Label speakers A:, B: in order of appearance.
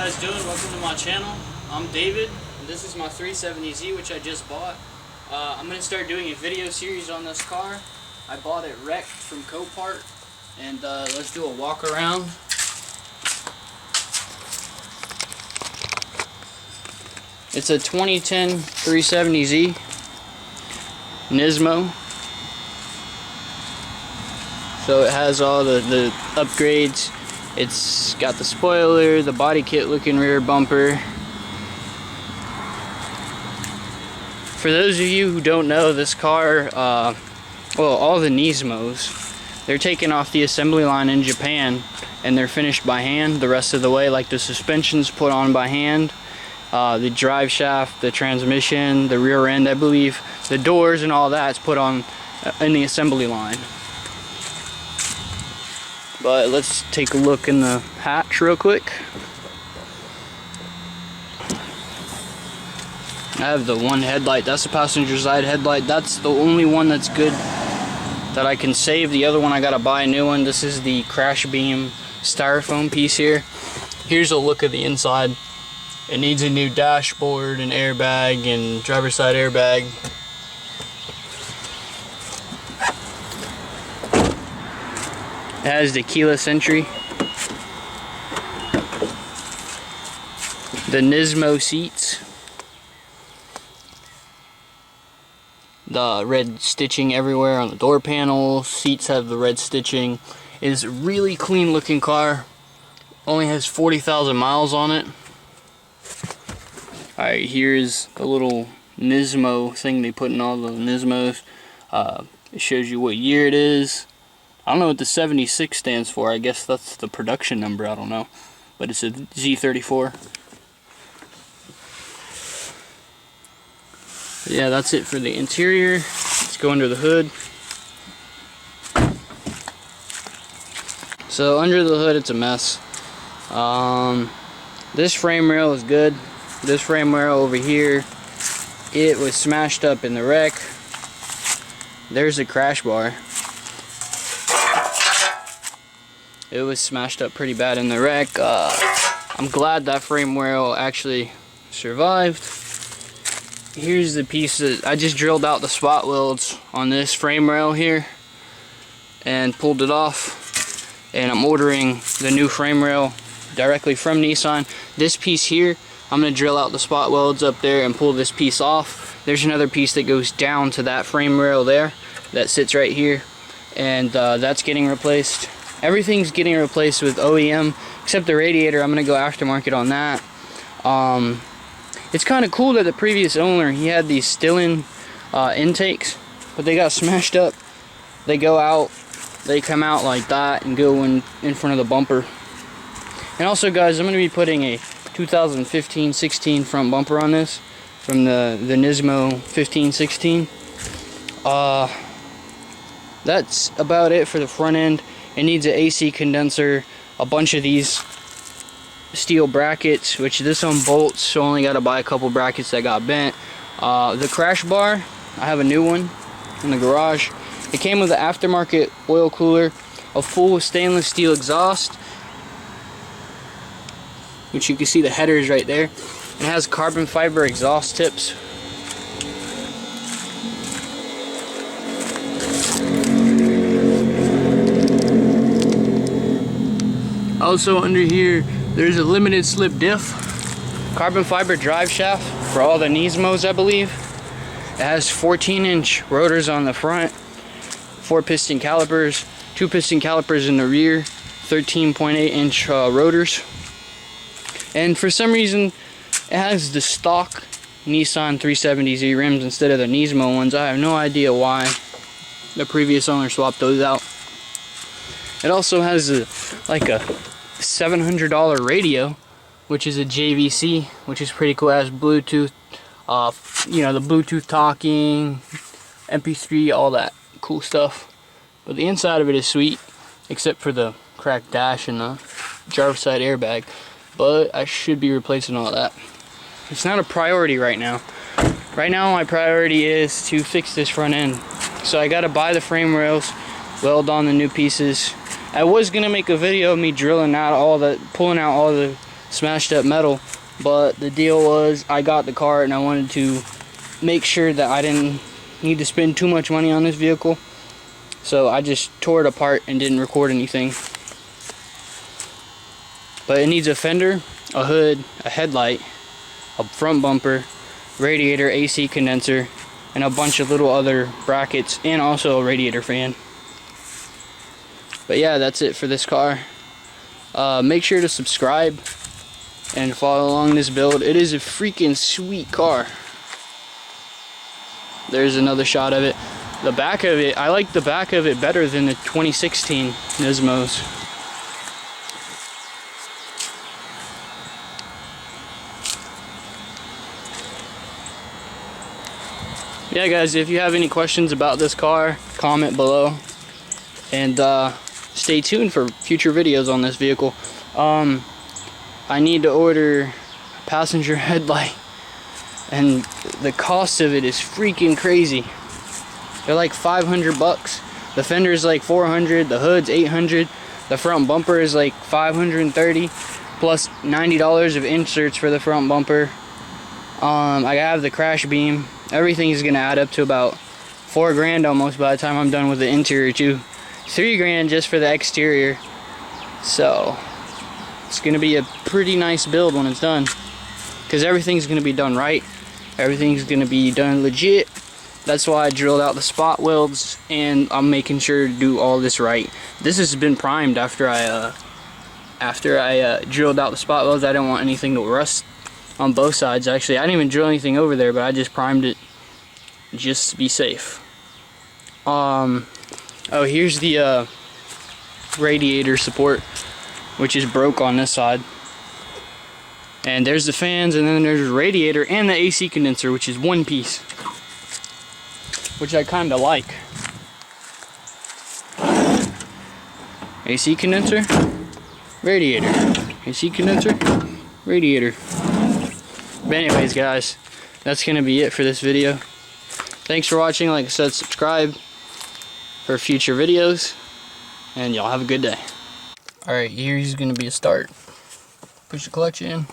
A: guys doing? Welcome to my channel. I'm David, and this is my 370Z, which I just bought. I'm going to start doing a video series on this car. I bought it wrecked from Copart, and let's do a walk around. It's a 2010 370Z Nismo. So it has all the upgrades. It's got the spoiler, the body kit looking rear bumper. For those of you who don't know, this car, well, all the Nismos, they're taken off the assembly line in Japan and they're finished by hand the rest of the way. Like the suspension's put on by hand, the drive shaft, the transmission, the rear end, I believe, the doors and all that's put on in the assembly line. But let's take a look in the hatch real quick. I have the one headlight, that's the passenger side headlight. That's the only one that's good that I can save. The other one I gotta buy a new one. This is the crash beam styrofoam piece here. Here's a look of the inside. It needs a new dashboard and airbag and driver's side airbag. It has the keyless entry, the Nismo seats, the red stitching everywhere on the door panels. Seats have the red stitching. It is a really clean looking car. Only has 40,000 miles on it. Alright, here's the little Nismo thing they put in all the Nismos. It shows you what year it is. I don't know what the 76 stands for. I guess that's the production number. I don't know. But it's a Z34. Yeah, that's it for the interior. Let's go under the hood. So under the hood it's a mess. This frame rail is good. This frame rail over here, it was smashed up in the wreck. There's a crash bar. It was smashed up pretty bad in the wreck. I'm glad that frame rail actually survived. Here's the piece that I just drilled out the spot welds on this frame rail here and pulled it off. And I'm ordering the new frame rail directly from Nissan. This piece here, I'm going to drill out the spot welds up there and pull this piece off. There's another piece that goes down to that frame rail there that sits right here, and that's getting replaced. Everything's getting replaced with OEM except the radiator. I'm going to go aftermarket on that. It's kind of cool that the previous owner, he had these still-in intakes, but they got smashed up. They go out, they come out like that and go in front of the bumper. And also, guys, I'm going to be putting a 2015-16 front bumper on this from the Nismo 15-16. That's about it for the front end. It needs an AC condenser, a bunch of these steel brackets, which this one bolts, so I only got to buy a couple brackets that got bent. The crash bar, I have a new one in the garage. It came with an aftermarket oil cooler, a full stainless steel exhaust, which you can see the headers right there. It has carbon fiber exhaust tips. Also under here, there's a limited slip diff, carbon fiber drive shaft for all the Nismos, I believe. It has 14-inch rotors on the front, 4 piston calipers, 2 piston calipers in the rear, 13.8-inch rotors. And for some reason, it has the stock Nissan 370Z rims instead of the Nismo ones. I have no idea why the previous owner swapped those out. It also has like a $700 radio, which is a JVC, which is pretty cool. It has Bluetooth, you know, the Bluetooth talking, MP3, all that cool stuff. But the inside of it is sweet, except for the cracked dash and the driver's side airbag. But I should be replacing all that. It's not a priority right now. Right now my priority is to fix this front end. So I gotta buy the frame rails, weld on the new pieces. I was gonna make a video of me drilling out all the, pulling out all the smashed up metal. But the deal was, I got the car and I wanted to make sure that I didn't need to spend too much money on this vehicle. So I just tore it apart and didn't record anything. But it needs a fender, a hood, a headlight, a front bumper, radiator, AC condenser, and a bunch of little other brackets, and also a radiator fan. But yeah, that's it for this car. Make sure to subscribe and follow along this build. It is a freaking sweet car. There's another shot of it. The back of it, I like the back of it better than the 2016 Nismos. Yeah guys, if you have any questions about this car, comment below, and stay tuned for future videos on this vehicle. I need to order a passenger headlight, and the cost of it is freaking crazy. They're like 500 bucks. The fender is like 400, the hood's 800, the front bumper is like 530, plus $90 of inserts for the front bumper. I have the crash beam. Everything is gonna add up to about $4 grand almost by the time I'm done with the interior too. $3 grand just for the exterior. So it's gonna be a pretty nice build when it's done, because everything's gonna be done right. Everything's gonna be done legit. That's why I drilled out the spot welds, and I'm making sure to do all this right. This has been primed after I drilled out the spot welds. I didn't want anything to rust on both sides. Actually, I didn't even drill anything over there, but I just primed it just to be safe. Oh, here's the radiator support, which is broke on this side. And there's the fans, and then there's the radiator and the AC condenser, which is one piece, which I kind of like. AC condenser, radiator, AC condenser, radiator. But anyways guys, that's gonna be it for this video. Thanks for watching. Like I said, subscribe for future videos, and y'all have a good day. Alright, here's gonna be a start. Push the clutch in.